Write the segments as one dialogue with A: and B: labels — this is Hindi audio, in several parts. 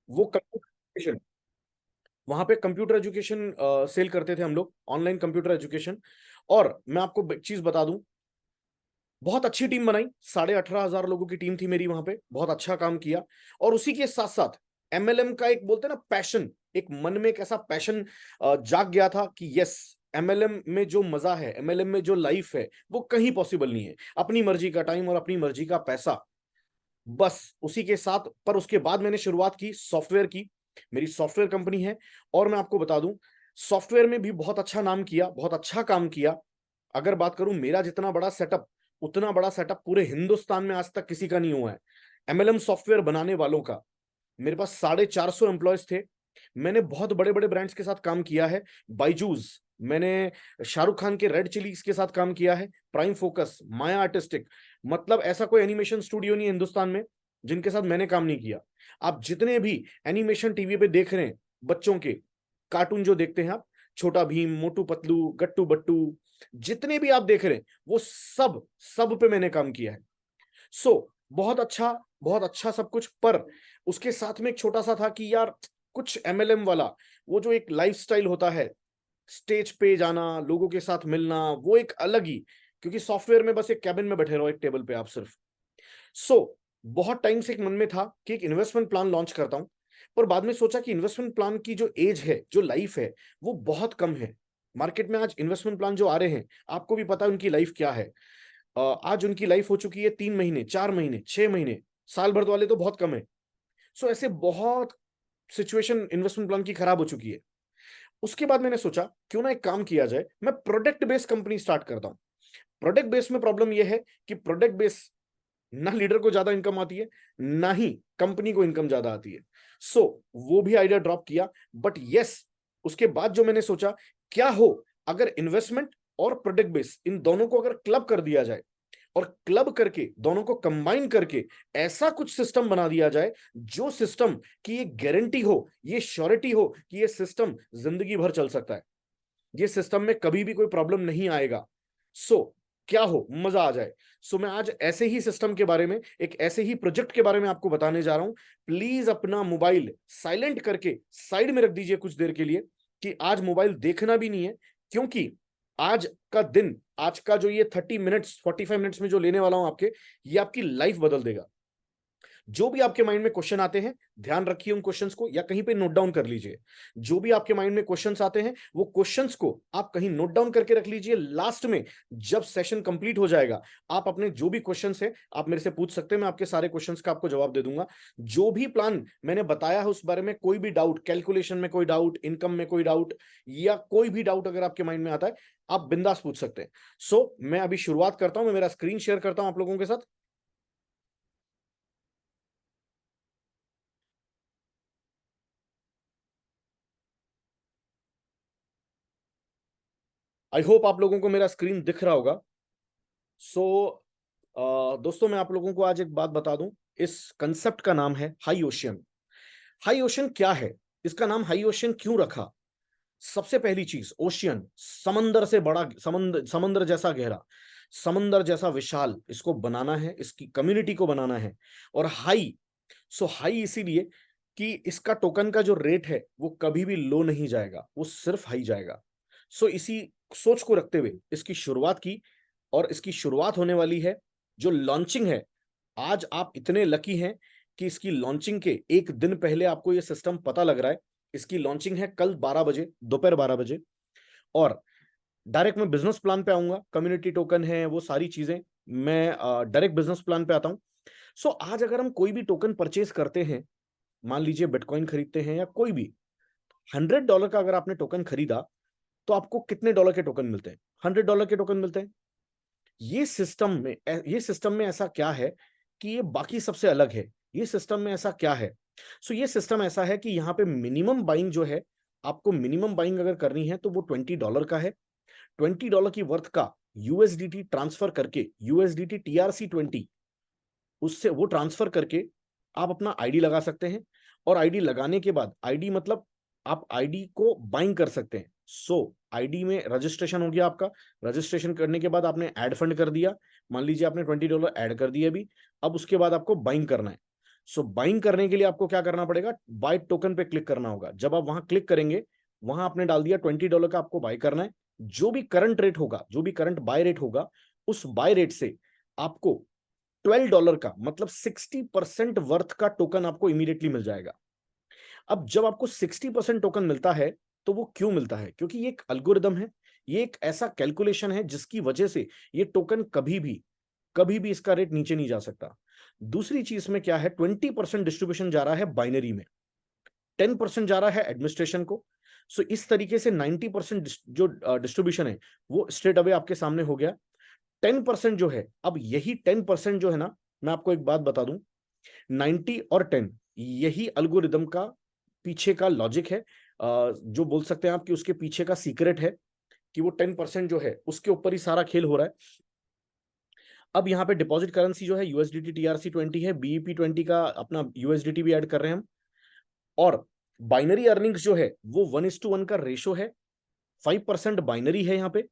A: वो कंप्यूटर, वहां पे कंप्यूटर एजुकेशन सेल करते थे हम लोग, ऑनलाइन कंप्यूटर एजुकेशन। और मैं आपको एक चीज बता दूं, बहुत अच्छी टीम बनाई, 18,500 लोगों की टीम थी मेरी वहां पे, बहुत अच्छा काम किया। और उसी के साथ साथ एमएलएम का एक बोलते हैं ना पैशन, एक मन में एक ऐसा पैशन जाग गया था कि यस, एमएलएम में जो मजा है, एमएलएम में जो लाइफ है, वो कहीं पॉसिबल नहीं है। अपनी मर्जी का टाइम और अपनी मर्जी का पैसा, बस उसी के साथ। पर उसके बाद मैंने शुरुआत की सॉफ्टवेयर की, मेरी सॉफ्टवेयर कंपनी है। और मैं आपको बता दूं, सॉफ्टवेयर में भी बहुत अच्छा नाम किया, बहुत अच्छा काम किया। अगर बात करूं मेरा जितना बड़ा सेटअप, उतना बड़ा सेटअप पूरे हिंदुस्तान में आज तक किसी का नहीं हुआ है एमएलएम सॉफ्टवेयर बनाने वालों का। मेरे पास 450 एम्प्लॉयज थे। मैंने बहुत बड़े बड़े ब्रांड्स के साथ काम किया है, बाइजूस, मैंने शाहरुख खान के रेड चिलीज के साथ काम किया है, प्राइम फोकस, माया आर्टिस्टिक, मतलब ऐसा कोई एनिमेशन स्टूडियो नहीं है हिंदुस्तान में जिनके साथ मैंने काम नहीं किया। आप जितने भी एनिमेशन टीवी पे देख रहे हैं, बच्चों के कार्टून जो देखते हैं आप, छोटा भीम, मोटू पतलू, गट्टू बट्टू, जितने भी आप देख रहे हैं, वो सब सब पे मैंने काम किया है। सो बहुत अच्छा, बहुत अच्छा सब कुछ। पर उसके साथ में एक छोटा सा था कि यार, कुछ एमएलएम वाला वो जो एक लाइफस्टाइल होता है, स्टेज पे जाना, लोगों के साथ मिलना, वो एक अलग ही, क्योंकि सॉफ्टवेयर में बस एक कैबिन में बैठे रहो एक टेबल पे आप सिर्फ। सो बहुत टाइम से एक मन में था कि एक इन्वेस्टमेंट प्लान लॉन्च करता हूं। पर बाद में सोचा कि इन्वेस्टमेंट प्लान की जो एज है, जो लाइफ है, वो बहुत कम है। मार्केट में आज इन्वेस्टमेंट प्लान जो आ रहे हैं, आपको भी पता है उनकी लाइफ क्या है। आज उनकी लाइफ हो चुकी है 3 महीने, 4 महीने, 6 महीने, साल भर वाले तो बहुत कम है। सो ऐसे बहुत सिचुएशन इन्वेस्टमेंट प्लान की खराब हो चुकी है। उसके बाद मैंने सोचा क्यों ना एक काम किया जाए, मैं प्रोडक्ट बेस्ड कंपनी स्टार्ट करता हूं। प्रोडक्ट बेस में प्रॉब्लम यह है कि प्रोडक्ट बेस, ना लीडर को ज्यादा इनकम आती है, ना ही कंपनी को इनकम ज्यादा आती है। सो वो भी आइडिया ड्रॉप किया। बट यस, उसके बाद जो मैंने सोचा, क्या हो अगर इन्वेस्टमेंट और प्रोडक्ट बेस, इन दोनों को अगर क्लब कर दिया जाए, और क्लब करके दोनों को कंबाइन करके ऐसा कुछ सिस्टम बना दिया जाए, जो सिस्टम की ये गारंटी हो, ये श्योरिटी हो कि ये सिस्टम जिंदगी भर चल सकता है, ये सिस्टम में कभी भी कोई प्रॉब्लम नहीं आएगा। सो क्या हो, मजा आ जाए। सो मैं आज ऐसे ही सिस्टम के बारे में, एक ऐसे ही प्रोजेक्ट के बारे में आपको बताने जा रहा हूं। प्लीज अपना मोबाइल साइलेंट करके साइड में रख दीजिए कुछ देर के लिए, कि आज मोबाइल देखना भी नहीं है। क्योंकि आज का दिन, आज का जो ये 30 मिनट्स, 45 मिनट्स में जो लेने वाला हूं आपके, ये आपकी लाइफ बदल देगा। जो भी आपके माइंड में क्वेश्चन आते हैं, ध्यान रखिए उन क्वेश्चंस को, या कहीं पे नोट डाउन कर लीजिए। जो भी आपके माइंड में क्वेश्चंस आते हैं, वो क्वेश्चंस को आप कहीं नोट डाउन करके रख लीजिए। लास्ट में जब सेशन कंप्लीट हो जाएगा, आप अपने जो भी क्वेश्चंस है आप मेरे से पूछ सकते हैं, मैं आपके सारे क्वेश्चंस का आपको जवाब दे दूंगा। जो भी प्लान मैंने बताया है उस बारे में कोई भी डाउट, कैलकुलेशन में कोई डाउट, इनकम में कोई डाउट, या कोई भी डाउट अगर आपके माइंड में आता है, आप बिंदास पूछ सकते हैं। सो मैं अभी शुरुआत करता हूं, मैं मेरा स्क्रीन शेयर करता हूं आप लोगों के साथ। आई होप आप लोगों को मेरा स्क्रीन दिख रहा होगा। सो दोस्तों, मैं आप लोगों को आज एक बात बता दूं। इस कंसेप्ट का नाम है हाई ओशियन। हाई ओशियन क्या है, इसका नाम हाई ओशियन क्यों रखा? सबसे पहली चीज, ओशियन, समंदर से बड़ा, समंदर, समंदर जैसा गहरा, समंदर जैसा विशाल इसको बनाना है, इसकी कम्युनिटी को बनाना है। और हाई, सो हाई इसीलिए कि इसका टोकन का जो रेट है वो कभी भी लो नहीं जाएगा, वो सिर्फ हाई जाएगा। सो इसी सोच को रखते हुए इसकी शुरुआत की। और इसकी शुरुआत होने वाली है, जो लॉन्चिंग है, आज आप इतने लकी हैं कि इसकी लॉन्चिंग के एक दिन पहले आपको ये सिस्टम पता लग रहा है। इसकी लॉन्चिंग है कल 12 बजे, दोपहर 12 बजे। और डायरेक्ट मैं बिजनेस प्लान पे आऊंगा, कम्युनिटी टोकन है, वो सारी चीजें, मैं डायरेक्ट बिजनेस प्लान पे आता हूं। सो आज अगर हम कोई भी टोकन परचेज करते हैं, मान लीजिए बिटकॉइन खरीदते हैं या कोई भी, $100 का अगर आपने टोकन खरीदा, तो आपको कितने डॉलर के टोकन मिलते हैं? $100 के टोकन मिलते हैं। ये सिस्टम में ऐसा क्या है कि ये बाकी सबसे अलग है? ये सिस्टम में ऐसा क्या है? सो ये सिस्टम ऐसा है कि यहाँ पे मिनिमम बाइंग जो है, आपको मिनिमम बाइंग अगर करनी है तो वो $20 का है। $20 की वर्थ का यूएसडीटी ट्रांसफर करके, यूएसडीटी TRC20, उससे वो ट्रांसफर करके आप अपना आईडी लगा सकते हैं। और आईडी लगाने के बाद, आईडी मतलब आप आईडी को बाइंग कर सकते हैं। सो आईडी में रजिस्ट्रेशन हो गया आपका। रजिस्ट्रेशन करने के बाद आपने ऐड फंड कर दिया, मान लीजिए आपने $20 ऐड कर दिया अभी। अब उसके बाद आपको बाइंग करना है। सो बाइंग करने के लिए आपको क्या करना पड़ेगा, बाय टोकन पे क्लिक करना होगा। जब आप वहां क्लिक करेंगे, वहां आपने डाल दिया $20 का आपको बाय करना है। जो भी करंट रेट होगा, जो भी करंट बाय रेट होगा, उस बाय रेट से आपको $12 का मतलब 60% वर्थ का टोकन आपको इमीडिएटली मिल जाएगा। अब जब आपको 60% टोकन मिलता है, तो वो क्यों मिलता है? क्योंकि ये एक एल्गोरिदम है, ये एक ऐसा कैलकुलेशन है जिसकी वजह से ये टोकन कभी भी इसका रेट नीचे नहीं जा सकता। दूसरी चीज में क्या है, 20% डिस्ट्रीब्यूशन जा रहा है बाइनरी में, 10% जा रहा है एडमिनिस्ट्रेशन को। सो इस तरीके से 90% जो डिस्ट्रीब्यूशन है वो स्ट्रेट अवे आपके सामने हो गया। 10% जो है, अब यही 10% जो है ना, मैं आपको एक बात बता दूं, 90 और 10 यही अल्गोरिदम का पीछे का लॉजिक है, जो बोल सकते हैं आप कि उसके पीछे का सीक्रेट है, कि वो 10% जो है उसके ऊपर ही सारा खेल हो रहा है। अब यहाँ पे डिपॉजिट करेंसी जो है यूएसडीटी TRC20 है, BEP20 का अपना यूएसडीटी भी ऐड कर रहे हैं हम। और बाइनरी अर्निंग्स जो है वो 1:1 का रेशो है। 5% बाइनरी है यहाँ पे,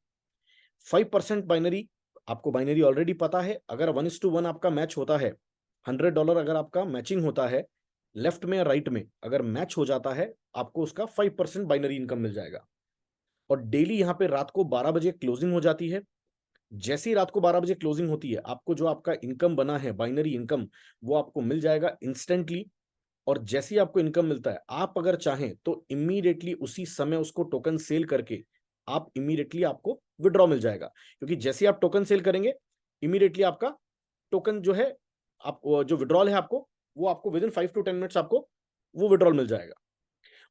A: 5% बाइनरी। आपको बाइनरी ऑलरेडी पता है, अगर 1:1 आपका मैच होता है, $100 अगर आपका मैचिंग होता है लेफ्ट में या राइट में, अगर मैच हो जाता है, आपको उसका 5% बाइनरी इनकम मिल जाएगा। और डेली यहाँ पे रात को 12 बजे क्लोजिंग हो जाती है। जैसे ही रात को 12 बजे क्लोजिंग होती है, आपको जो आपका इनकम बना है बाइनरी इनकम, वो आपको मिल जाएगा इंस्टेंटली। और जैसे ही आपको इनकम मिलता है, आप अगर चाहें तो इमीडिएटली उसी समय उसको टोकन सेल करके आप इमीडिएटली आपको विड्रॉ मिल जाएगा। क्योंकि जैसे ही आप टोकन सेल करेंगे, इमीडिएटली आपका टोकन जो है, आप जो विड्रॉल है आपको, वो आपको विद इन 5 to 10 मिनट्स आपको वो विड्रॉल मिल जाएगा।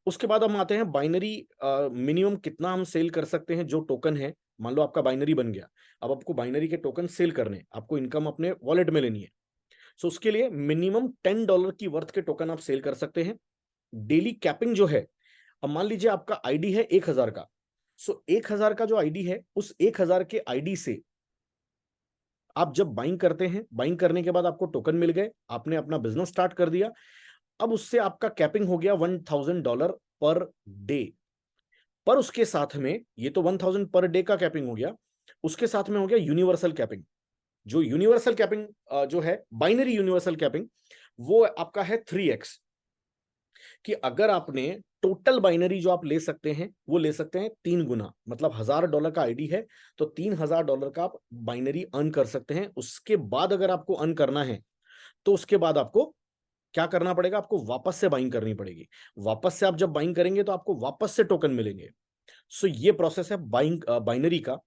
A: उसके बाद हम आते हैं बाइनरी, मिनिमम कितना हम सेल कर सकते हैं जो टोकन है। मान लो आपका बाइनरी बन गया, अब आपको बाइनरी के टोकन सेल करने, आपको इनकम अपने वॉलेट में लेनी है। सो उसके लिए मिनिमम $10 की वर्थ के टोकन आप सेल कर सकते हैं। डेली कैपिंग जो है, अब मान लीजिए आपका आईडी है 1000 का। सो 1000 का जो आईडी है, उस 1000 के आईडी से आप जब बाइंग करते हैं, बाइंग करने के बाद आपको टोकन मिल गए, आपने अपना बिजनेस स्टार्ट कर दिया। अब उससे आपका कैपिंग हो गया $1000 पर डे। पर उसके साथ में, ये तो 1000 पर डे का कैपिंग हो गया, उसके साथ में हो गया यूनिवर्सल कैपिंग। जो यूनिवर्सल कैपिंग जो है, बाइनरी यूनिवर्सल कैपिंग, वो आपका है 3x। कि अगर आपने टोटल बाइनरी जो आप ले सकते हैं, वो ले सकते हैं 3 गुना, मतलब $1000 का आईडी है तो $3000 का आप बाइनरी अर्न कर सकते हैं। उसके बाद अगर आपको अर्न करना है, तो उसके बाद आपको क्या करना पड़ेगा, आपको वापस से बाइंग करनी पड़ेगी। वापस से आप जब बाइंग करेंगे तो आपको वापस से टोकन मिलेंगे। सो ये प्रोसेस है बाइंग बाइनरी का।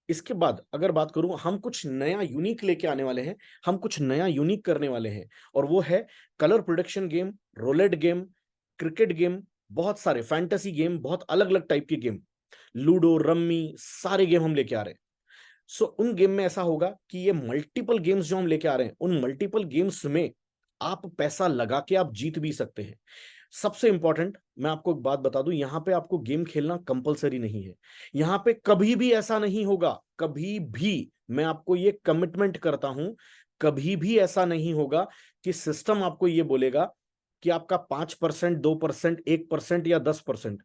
A: इसके बाद अगर बात करूं, हम कुछ नया यूनिक लेके आने वाले हैं, हम कुछ नया यूनिक करने वाले हैं, और वो है colour production game, roulette game, cricket game, बहुत सारे फैंटेसी गेम, बहुत अलग अलग टाइप के गेम, लूडो, रम्मी, सारे गेम हम लेके आ रहे हैं। सो उन गेम में ऐसा होगा कि ये मल्टीपल गेम्स जो हम लेके आ रहे हैं, उन मल्टीपल गेम्स में आप पैसा लगा के आप जीत भी सकते हैं। सबसे इंपॉर्टेंट मैं आपको एक बात बता दूं, यहां पे आपको गेम खेलना कंपलसरी नहीं है। यहां पे कभी भी ऐसा नहीं होगा, कभी भी, मैं आपको ये कमिटमेंट करता हूं, कभी भी ऐसा नहीं होगा कि सिस्टम आपको ये बोलेगा कि आपका 5%, 2%, 1% या 10%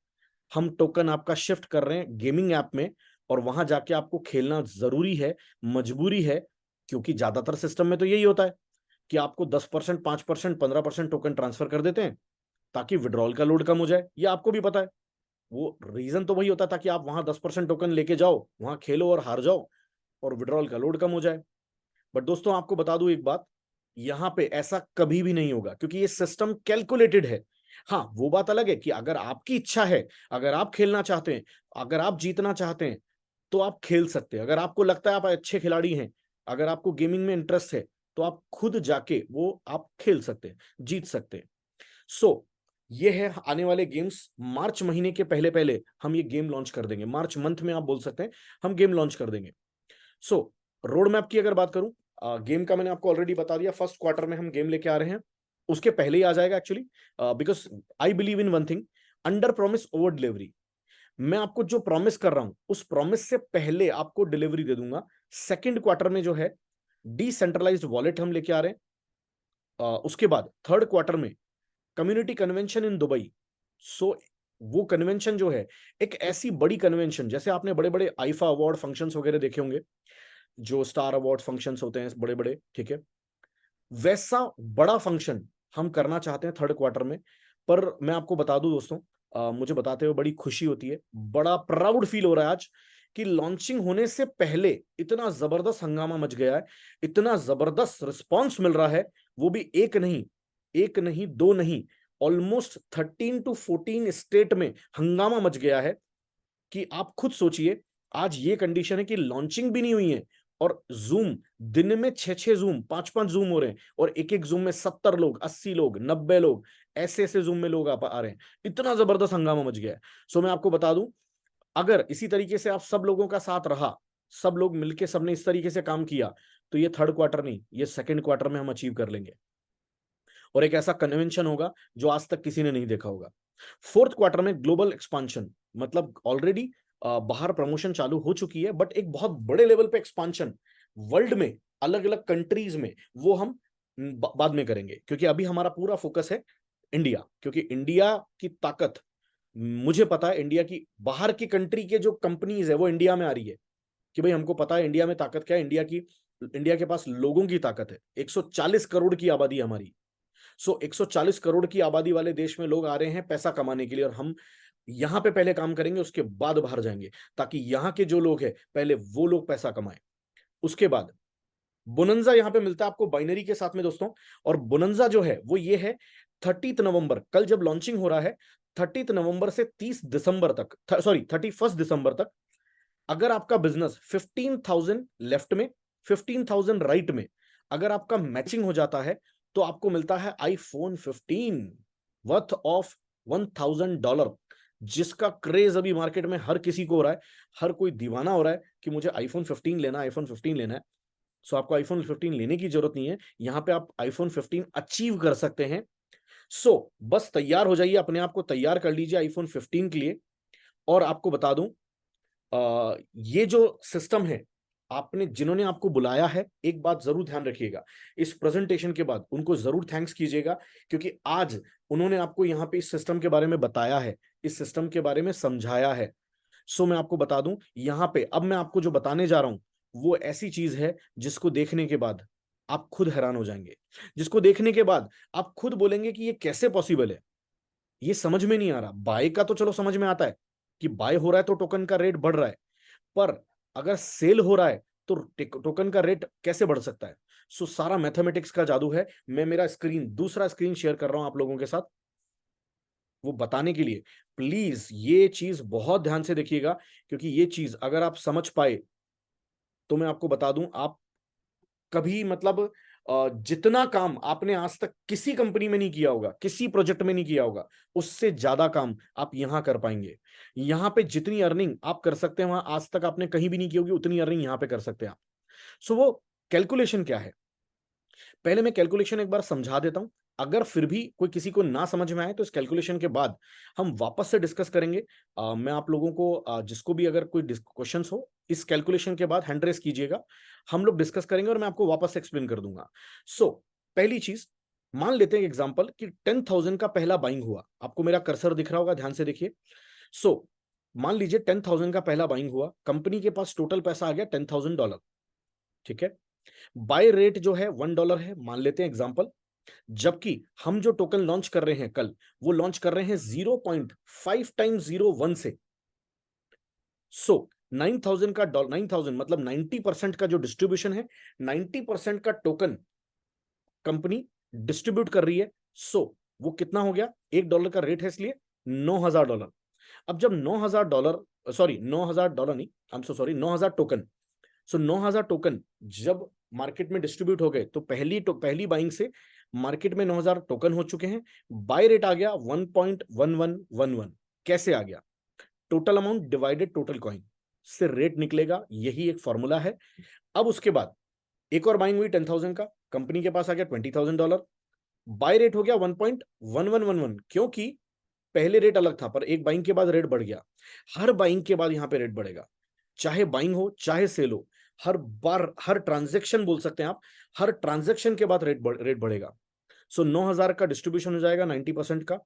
A: हम टोकन आपका शिफ्ट कर रहे हैं गेमिंग ऐप में, और वहां जाके आपको खेलना जरूरी है, मजबूरी है। क्योंकि ज्यादातर सिस्टम में तो यही होता है कि आपको 10%, 5%, 15% टोकन ट्रांसफर कर देते हैं ताकि विड्रॉल का लोड कम हो जाए। ये आपको भी पता है, वो रीजन तो वही होता था कि आप वहां 10% टोकन लेके जाओ, वहां खेलो और हार जाओ, और विड्रॉल का लोड कम हो जाए। बट दोस्तों आपको बता दूं एक बात, यहां पे ऐसा कभी भी नहीं होगा, क्योंकि ये सिस्टम कैलकुलेटेड है। हाँ, वो बात अलग है कि अगर आपकी इच्छा है, अगर आप खेलना चाहते हैं, अगर आप जीतना चाहते हैं, तो आप खेल सकते हैं। अगर आपको लगता है आप अच्छे खिलाड़ी हैं, अगर आपको गेमिंग में इंटरेस्ट है, तो आप खुद जाके वो आप खेल सकते हैं, जीत सकते हैं। सो ये है आने वाले गेम्स। मार्च महीने के पहले पहले हम ये गेम लॉन्च कर देंगे, मार्च मंथ में आप बोल सकते हैं हम गेम लॉन्च कर देंगे। सो रोड मैप की अगर बात करूं, गेम का मैंने आपको ऑलरेडी बता दिया, फर्स्ट क्वार्टर में हम गेम लेके आ रहे हैं। उसके पहले ही आ जाएगा actually, because I believe in one thing, under promise over delivery. मैं आपको जो प्रॉमिस कर रहा हूं, उस प्रॉमिस से पहले आपको डिलीवरी दे दूंगा। सेकेंड क्वार्टर में जो है डिसेंट्रलाइज्ड वॉलेट हम लेके आ रहे हैं। उसके बाद थर्ड क्वार्टर में कम्युनिटी कन्वेंशन इन दुबई। सो वो कन्वेंशन जो है, एक ऐसी बड़ी कन्वेंशन, जैसे आपने बड़े बड़े आईफा अवार्ड फंक्शंस वगैरह देखे होंगे, जो स्टार अवार्ड फंक्शंस होते हैं बड़े बड़े, ठीक है, वैसा बड़ा फंक्शन हम करना चाहते हैं थर्ड क्वार्टर में। पर मैं आपको बता दूं दोस्तों, मुझे बताते हुए बड़ी खुशी होती है, बड़ा प्राउड फील हो रहा है आज कि लॉन्चिंग होने से पहले इतना जबरदस्त हंगामा मच गया है, इतना जबरदस्त रिस्पॉन्स मिल रहा है। वो भी एक नहीं दो नहीं, ऑलमोस्ट 13 to 14 स्टेट में हंगामा मच गया है। कि आप खुद सोचिए, आज ये कंडीशन है कि लॉन्चिंग भी नहीं हुई है और जूम दिन में 6 6 जूम, 5 5 जूम हो रहे हैं, और एक एक जूम में 70 लोग, 80 लोग, 90 लोग, ऐसे ऐसे जूम में लोग आ रहे हैं। इतना जबरदस्त हंगामा मच गया है। सो मैं आपको बता दूं, अगर इसी तरीके से आप सब लोगों का साथ रहा, सब लोग मिलके सबने इस तरीके से काम किया, तो ये थर्ड क्वार्टर नहीं, ये सेकंड क्वार्टर में हम अचीव कर लेंगे। और एक ऐसा कन्वेंशन होगा जो आज तक किसी ने नहीं देखा होगा। फोर्थ क्वार्टर में ग्लोबल एक्सपांशन, मतलब ऑलरेडी बाहर प्रमोशन चालू हो चुकी है, बट एक बहुत बड़े लेवल पे एक्सपांशन वर्ल्ड में, अलग अलग कंट्रीज में, वो हम बाद में करेंगे, क्योंकि अभी हमारा पूरा फोकस है इंडिया। क्योंकि इंडिया की ताकत, मुझे पता है इंडिया की, बाहर की कंट्री के जो कंपनीज है वो इंडिया में आ रही है, कि भाई हमको पता है इंडिया में ताकत क्या है। इंडिया के पास लोगों की ताकत है, 140 करोड़ की आबादी है हमारी। 140 करोड़ की आबादी वाले देश में लोग आ रहे हैं पैसा कमाने के लिए, और हम यहां पे पहले काम करेंगे, उसके बाद बाहर जाएंगे, ताकि यहां के जो लोग हैं पहले वो लोग पैसा कमाएं। उसके बाद बोनंजा यहां पे मिलता है आपको बाइनरी के साथ में दोस्तों। और बोनंजा जो है वो ये है, 30 नवंबर, कल जब लॉन्चिंग हो रहा है, 30 नवंबर से 30 दिसंबर तक, सॉरी 31 दिसंबर तक, अगर आपका बिजनेस 15,000 लेफ्ट में, 15,000 राइट में, अगर आपका मैचिंग हो जाता है, तो आपको मिलता है आईफोन 15 वर्थ ऑफ $1,000, जिसका क्रेज अभी मार्केट में हर किसी को हो रहा है। हर कोई दीवाना हो रहा है कि मुझे आईफोन 15 लेना, आईफोन 15 लेना है। सो आपको आईफोन 15 लेने की जरूरत नहीं है, यहां पे आप आईफोन 15 अचीव कर सकते हैं। बस तैयार हो जाइए, अपने आप को तैयार कर लीजिए आईफोन 15 के लिए। और आपको बता दूं, ये जो सिस्टम है, आपने जिन्होंने आपको बुलाया है, एक बात जरूर ध्यान रखिएगा, इस प्रेजेंटेशन के बाद उनको जरूर थैंक्स कीजिएगा, क्योंकि आज उन्होंने आपको यहाँ पे इस सिस्टम के बारे में बताया है, इस सिस्टम के बारे में समझाया है। मैं आपको बता दूं, यहाँ पे अब मैं आपको जो बताने जा रहा हूं, वो ऐसी चीज है जिसको देखने के बाद आप खुद हैरान हो जाएंगे, जिसको देखने के बाद आप खुद बोलेंगे कि ये कैसे पॉसिबल है। ये समझ में नहीं आ रहा। बाय का तो चलो समझ में आता है कि बाय हो रहा है तो टोकन का रेट बढ़ रहा है, पर अगर सेल हो रहा है तो टोकन का रेट कैसे बढ़ सकता है। सारा मैथमेटिक्स का जादू है। मैं मेरा दूसरा स्क्रीन शेयर कर रहा हूं आप लोगों के साथ, वो बताने के लिए। प्लीज ये चीज बहुत ध्यान से देखिएगा, क्योंकि ये चीज अगर आप समझ पाए, तो मैं आपको बता दूं, आप कभी मतलब जितना काम आपने आज तक किसी कंपनी में नहीं किया होगा, किसी प्रोजेक्ट में नहीं किया होगा, उससे ज्यादा काम आप यहां कर पाएंगे। यहां पे जितनी अर्निंग आप कर सकते हैं, वहां आज तक आपने कहीं भी नहीं की होगी, उतनी अर्निंग यहां पे कर सकते हैं आप। वो कैलकुलेशन क्या है, पहले मैं कैलकुलेशन एक बार समझा देता हूं। अगर फिर भी कोई किसी को ना समझ में आए, तो इस कैलकुलेशन के बाद हम वापस से डिस्कस करेंगे। मैं आप लोगों को जिसको भी अगर कोई क्वेश्चन हो, इस कैलकुलेशन के बाद हैंड रेस कीजिएगा, हम लोग डिस्कस करेंगे और मैं आपको वापस से एक्सप्लेन कर दूंगा। पहली चीज, मान लेते हैं एग्जाम्पल कि 10,000 का पहला बाइंग हुआ। आपको मेरा कर्सर दिख रहा होगा, ध्यान से देखिए। मान लीजिए 10,000 का पहला बाइंग हुआ, कंपनी के पास टोटल पैसा आ गया $10,000। ठीक है, बाय रेट जो है $1 है, मान लेते हैं एग्जांपल। जबकि हम जो टोकन लॉन्च कर रहे हैं कल, वो लॉन्च कर रहे हैं 0.5 टाइम्स 01 से। 9,000 का 9,000 मतलब 90% का जो डिस्ट्रीब्यूशन है, 90% का टोकन कंपनी डिस्ट्रीब्यूट कर रही है। वो कितना हो गया, $1 का रेट है इसलिए $9,000। अब जब $9,000, सॉरी $9,000 नहीं, I am so sorry, 9,000 token, 9,000 token जब मार्केट में डिस्ट्रीब्यूट हो गए, तो पहली बाइंग से मार्केट में 9,000 टोकन हो चुके हैं। बाय रेट आ गया 1.1111। कैसे आ गया, total amount divided total coin से रेट निकलेगा, यही एक फॉर्मूला है। अब उसके बाद एक और बाइंग हुई 10,000 का, कंपनी के पास आ गया $20,000। बाय रेट हो गया 1.1111, क्योंकि पहले रेट अलग था, पर एक बाइंग के बाद रेट बढ़ गया। हर बाइंग के बाद यहां पे रेट बढ़ेगा, चाहे बाइंग हो चाहे सेल हो, हर बार, हर ट्रांजेक्शन बोल सकते हैं आप, हर ट्रांजेक्शन के बाद रेट बढ़ेगा। 9,000 का डिस्ट्रीब्यूशन हो जाएगा 90% का,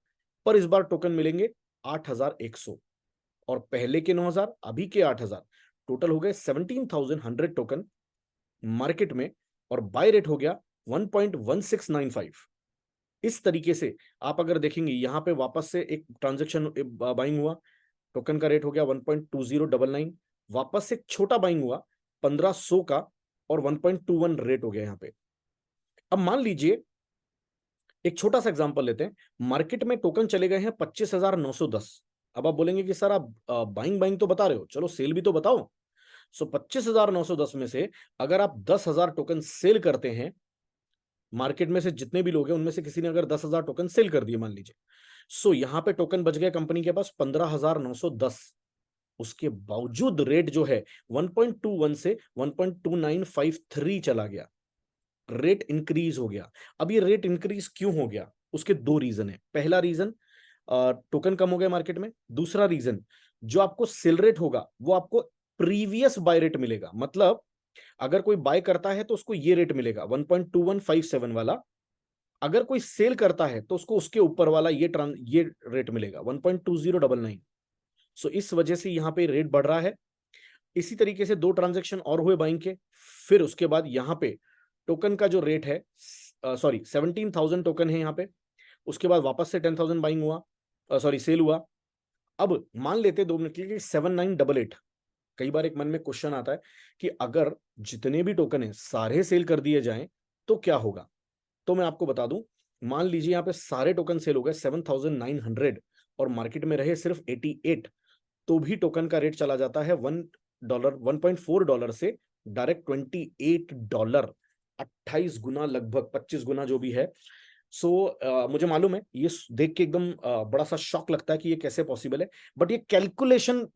A: पर इस बार टोकन मिलेंगे 8,100, और पहले के 9,000, अभी के 8,000, टोटल हो गए 17,100 टोकन मार्केट में। और बाय रेट हो गया 1.1695। इस तरीके से आप अगर देखेंगे यहाँ पे वापस से एक ट्रांजेक्शन बाइंग हुआ, टोकन का रेट हो गया 1.2099, वापस से एक छोटा बाइंग हुआ 1500 का और 1.21 रेट हो गया यहाँ पे। अब मान लीजिए एक छोटा सा एग्जांपल लेते हैं, मार्केट में टोकन चले गए हैं 25,910। अब आप बोलेंगे कि सर आप बाइंग बाइंग तो बता रहे हो, चलो सेल भी तो बताओ। सो 25,910 में से अगर आप 10,000 टोकन सेल करते हैं, मार्केट में से जितने भी लोग हैं उनमें से किसी ने अगर 10,000 टोकन सेल कर दिए मान लीजिए, सो यहां पे टोकन बच गए कंपनी के पास 15,910। उसके बावजूद रेट जो है 1.21 से 1.2953 चला गया, रेट इंक्रीज हो गया। अब ये रेट इंक्रीज क्यों हो गया, उसके दो रीजन है। पहला रीजन, टोकन कम हो गया मार्केट में। दूसरा रीजन, जो आपको सेल रेट होगा वो आपको प्रीवियस बाय रेट मिलेगा। मतलब अगर कोई बाय करता है तो उसको ये रेट मिलेगा 1.2157 वाला, अगर कोई सेल करता है तो उसको उसके ऊपर वाला ये रेट मिलेगा 1.2099। सो इस वजह से यहां पे रेट बढ़ रहा है। इसी तरीके से दो ट्रांजैक्शन और हुए बाइंग के, फिर उसके बाद यहां पे टोकन का जो रेट है, सॉरी 17,000 टोकन है यहाँ पे, उसके बाद वापस से 10,000 बाइंग हुआ, सॉरी सेल हुआ। अब मान लेते 2 मिनट के लिए 7988। कई बार एक मन में क्वेश्चन आता है कि अगर जितने भी टोकन है सारे सेल कर दिए जाएं तो क्या होगा। तो मैं आपको बता दूं, मान लीजिए यहाँ पे सारे टोकन सेल हो गए 7,900 और मार्केट में रहे सिर्फ 88, तो भी टोकन का रेट चला जाता है $1, $1.4 से डायरेक्ट $28, 28 गुना, लगभग 25 गुना जो भी है। सो मुझे मालूम है ये देख के एकदम बड़ा सा शॉक लगता है कि ये कैसे पॉसिबल है, बट ये कैलकुलेशन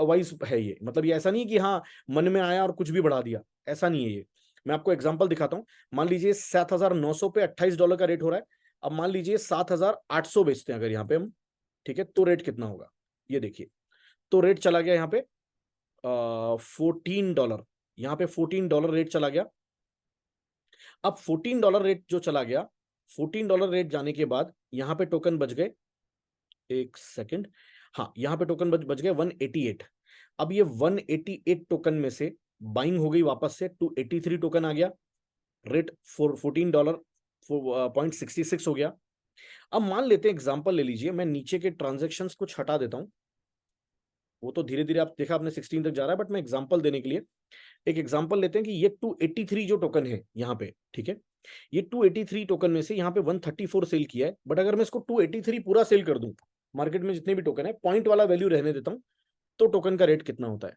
A: वाइज है। ये मतलब ये ऐसा नहीं कि हाँ मन में आया और कुछ भी बढ़ा दिया, ऐसा नहीं है ये। मैं आपको एग्जांपल दिखाता हूँ। मान लीजिए 7,900 पे $28 का रेट हो रहा है। अब मान लीजिए 7,800 बेचते हैं अगर यहाँ पे हम, ठीक है, तो रेट कितना होगा ये देखिए। तो रेट चला गया यहाँ पे $14, यहाँ पे $14 रेट चला गया। अब $14 रेट जो चला गया, $14 रेट जाने के बाद यहां पे टोकन बच गए, एक सेकंड, हाँ यहां पे टोकन बच गए 188। अब ये 188 टोकन में से बाइंग हो गई वापस से 283 टोकन आ गया, रेट $14 0.66 हो गया। अब मान लेते हैं एग्जांपल ले लीजिए, मैं नीचे के ट्रांजैक्शंस कुछ हटा देता हूं, वो तो धीरे धीरे आप देखा आपने 16 तक जा रहा है, बट मैं एग्जांपल देने के लिए एक एग्जांपल लेते हैं कि ये 283 जो टोकन है यहाँ पे, ठीक है, ये 283 टोकन में से यहाँ पे 134 सेल किया है। बट अगर मैं इसको 283 पूरा सेल कर दूं, मार्केट में जितने भी टोकन है पॉइंट वाला वैल्यू रहने देता हूं, तो टोकन का रेट कितना होता है।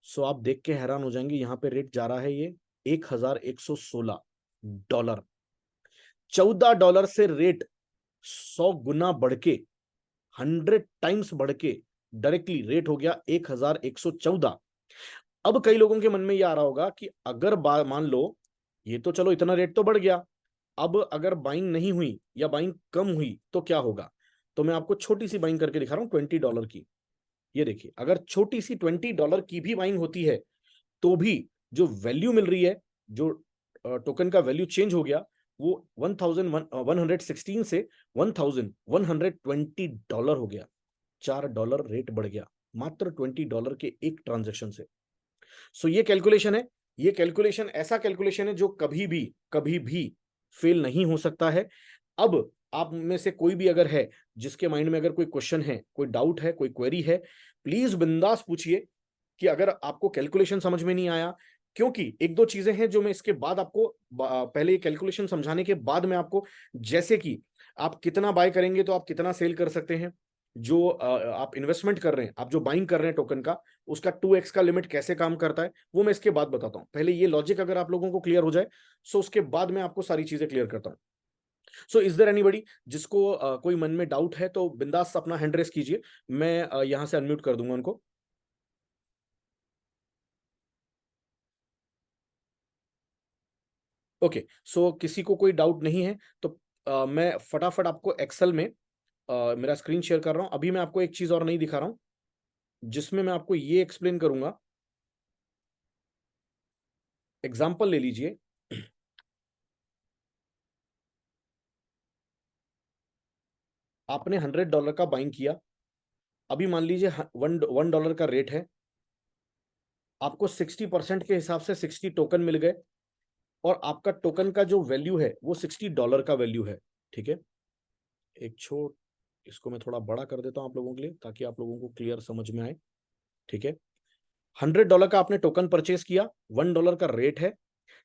A: सो आप देख के हैरान हो जाएंगे, यहाँ पे रेट जा रहा है ये $1,116। $14 से रेट 100 गुना बढ़ के, 100 टाइम्स बढ़ के डायरेक्टली रेट हो गया 1,114। अब कई लोगों के मन में ये आ रहा होगा कि अगर मान लो ये तो चलो इतना रेट तो बढ़ गया, अब अगर बाइंग नहीं हुई या बाइंग कम हुई तो क्या होगा। तो मैं आपको छोटी सी बाइंग करके दिखा रहा हूं $20 की। ये देखिए, अगर छोटी सी $20 की भी बाइंग होती है तो भी जो वैल्यू मिल रही है, जो टोकन का वैल्यू चेंज हो गया, वो 1,116 से $1,120 हो गया। $4 रेट बढ़ गया मात्र $20 के एक ट्रांजेक्शन से। सो ये कैलकुलेशन है, ये कैलकुलेशन ऐसा कैलकुलेशन है जो कभी भी फेल नहीं हो सकता है। अब आप में से कोई भी अगर है जिसके माइंड में अगर कोई क्वेश्चन है, कोई डाउट है, कोई क्वेरी है, प्लीज बिंदास पूछिए। कि अगर आपको कैलकुलेशन समझ में नहीं आया, क्योंकि एक दो चीजें हैं जो मैं इसके बाद आपको पहले ये कैलकुलेशन समझाने के बाद मैं आपको, जैसे कि आप कितना बाय करेंगे तो आप कितना सेल कर सकते हैं, जो आप इन्वेस्टमेंट कर रहे हैं, आप जो बाइंग कर रहे हैं टोकन का, उसका 2x का लिमिट कैसे काम करता है, वो मैं इसके बाद बताता हूं। पहले ये लॉजिक अगर आप लोगों को क्लियर हो जाए, सो उसके बाद मैं आपको सारी चीजें क्लियर करता हूं। सो इज देयर एनीबडी जिसको कोई मन में डाउट है तो बिंदास अपना हैंड रेस कीजिए, मैं यहां से अनम्यूट कर दूंगा उनको। ओके, सो किसी को कोई डाउट नहीं है तो मैं फटाफट आपको एक्सेल में मेरा स्क्रीन शेयर कर रहा हूं। अभी मैं आपको एक चीज और नहीं दिखा रहा हूं, जिसमें मैं आपको ये एक्सप्लेन करूंगा। एग्जाम्पल ले लीजिए, आपने $100 का बाइंग किया, अभी मान लीजिए $1 का रेट है, आपको 60% के हिसाब से 60 टोकन मिल गए, और आपका टोकन का जो वैल्यू है वो $60 का वैल्यू है। ठीक है, एक छोट इसको मैं थोड़ा बड़ा कर देता हूं आप लोगों के लिए ताकि आप लोगों को क्लियर समझ में आए। ठीक है, $100 का आपने टोकन परचेस किया, $1 का रेट है,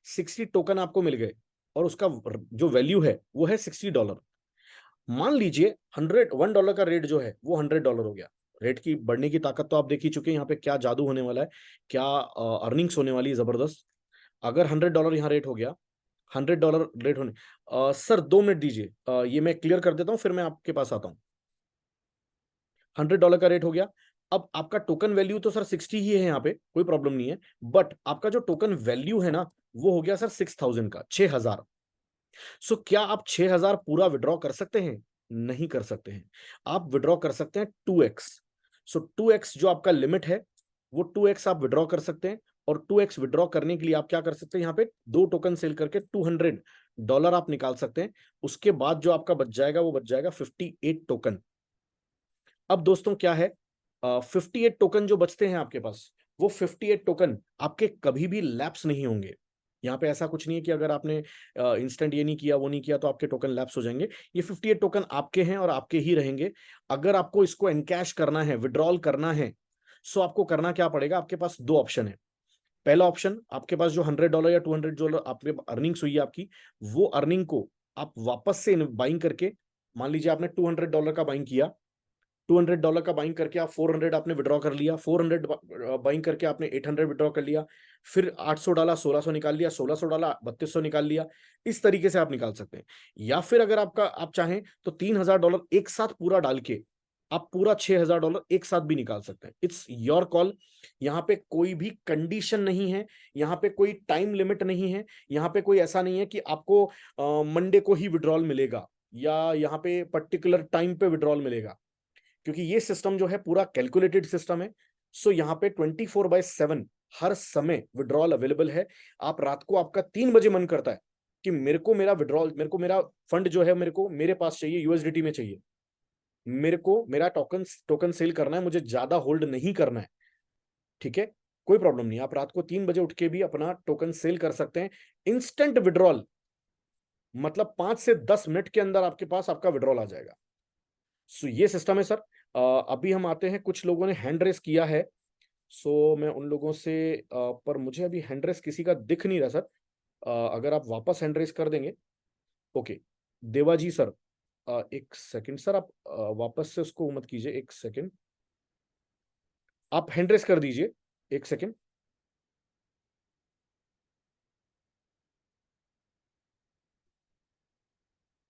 A: 60 टोकन आपको मिल गए और उसका जो वैल्यू है वो है $60। मान लीजिए $100 का रेट जो है वो $100 हो गया। रेट की बढ़ने की ताकत तो आप देख ही चुके हैं, यहाँ पे क्या जादू होने वाला है, क्या अर्निंग्स होने वाली है जबरदस्त। अगर $100 यहाँ रेट हो गया, $100 रेट होने सर 2 मिनट दीजिए, ये मैं क्लियर कर देता हूँ फिर मैं आपके पास आता हूँ। $100 का रेट हो गया। अब आपका टोकन वैल्यू तो सर 60 ही है, यहाँ पे कोई प्रॉब्लम नहीं है, बट आपका जो टोकन वैल्यू है ना वो हो गया सर 6000 का, 6000। सो क्या आप 6000 पूरा विड्रॉ कर सकते हैं? नहीं कर सकते हैं। आप विड्रॉ कर सकते हैं 2x। सो 2x जो आपका लिमिट है वो 2x आप विड्रॉ कर सकते हैं। और 2x विड्रॉ करने के लिए आप क्या कर सकते हैं, यहाँ पे 2 टोकन सेल करके $200 आप निकाल सकते हैं। उसके बाद जो आपका बच जाएगा वो बच जाएगा 58 टोकन। अब दोस्तों क्या है, 58 टोकन जो बचते हैं आपके पास, वो 58 टोकन आपके कभी भी लैप्स नहीं होंगे। यहाँ पे ऐसा कुछ नहीं है कि अगर आपने इंस्टेंट ये नहीं किया वो नहीं किया तो आपके टोकन लैप्स हो जाएंगे। ये 58 टोकन आपके हैं और आपके ही रहेंगे। अगर आपको इसको एनकैश करना है, विड्रॉल करना है, सो आपको करना क्या पड़ेगा, आपके पास दो ऑप्शन है। पहला ऑप्शन, आपके पास जो $100 या $200 आपके अर्निंग्स हुई है आपकी, वो अर्निंग को आप वापस से बाइंग करके, मान लीजिए आपने $200 का बाइंग किया, $200 का बाइंग करके आप 400 आपने विड्रॉ कर लिया, 400 बाइंग करके आपने 800 विड्रॉ कर लिया, फिर 800 डाला, 1600 निकाल लिया, 1600 डाला, 3200 निकाल लिया। इस तरीके से आप निकाल सकते हैं। या फिर अगर आप चाहें तो $3000 एक साथ पूरा डाल के आप पूरा $6000 एक साथ भी निकाल सकते हैं। It's your call. यहाँ पे कोई भी कंडीशन नहीं है, यहाँ पे कोई टाइम लिमिट नहीं है, यहाँ पे कोई ऐसा नहीं है कि आपको मंडे को ही विड्रॉल मिलेगा या यहाँ पे पर्टिकुलर टाइम पे विड्रॉल मिलेगा, क्योंकि ये सिस्टम जो है पूरा कैलकुलेटेड सिस्टम है। सो यहाँ पे 24/7 हर समय विड्रॉल अवेलेबल है। आप रात को आपका 3 बजे मन करता है कि मेरे को मेरा विड्रॉल, मेरे को मेरा फंड जो है मेरे को मेरे पास चाहिए, यूएसडीटी में चाहिए, मेरे को मेरा टोकन टोकन सेल करना है, मुझे ज्यादा होल्ड नहीं करना है, ठीक है, कोई प्रॉब्लम नहीं। आप रात को 3 बजे उठ के भी अपना टोकन सेल कर सकते हैं। इंस्टेंट विड्रॉल, मतलब 5 से 10 मिनट के अंदर आपके पास आपका विड्रॉल आ जाएगा। सो ये सिस्टम है सर। अभी हम आते हैं, कुछ लोगों ने हैंड रेस किया है, सो मैं उन लोगों से पर मुझे अभी हैंड रेस किसी का दिख नहीं रहा सर। अगर आप वापस हैंड रेस कर देंगे। ओके, देवाजी सर, एक सेकंड सर, आप वापस से उसको मत कीजिए, एक सेकंड, आप हैंड रेस कर दीजिए, एक सेकंड।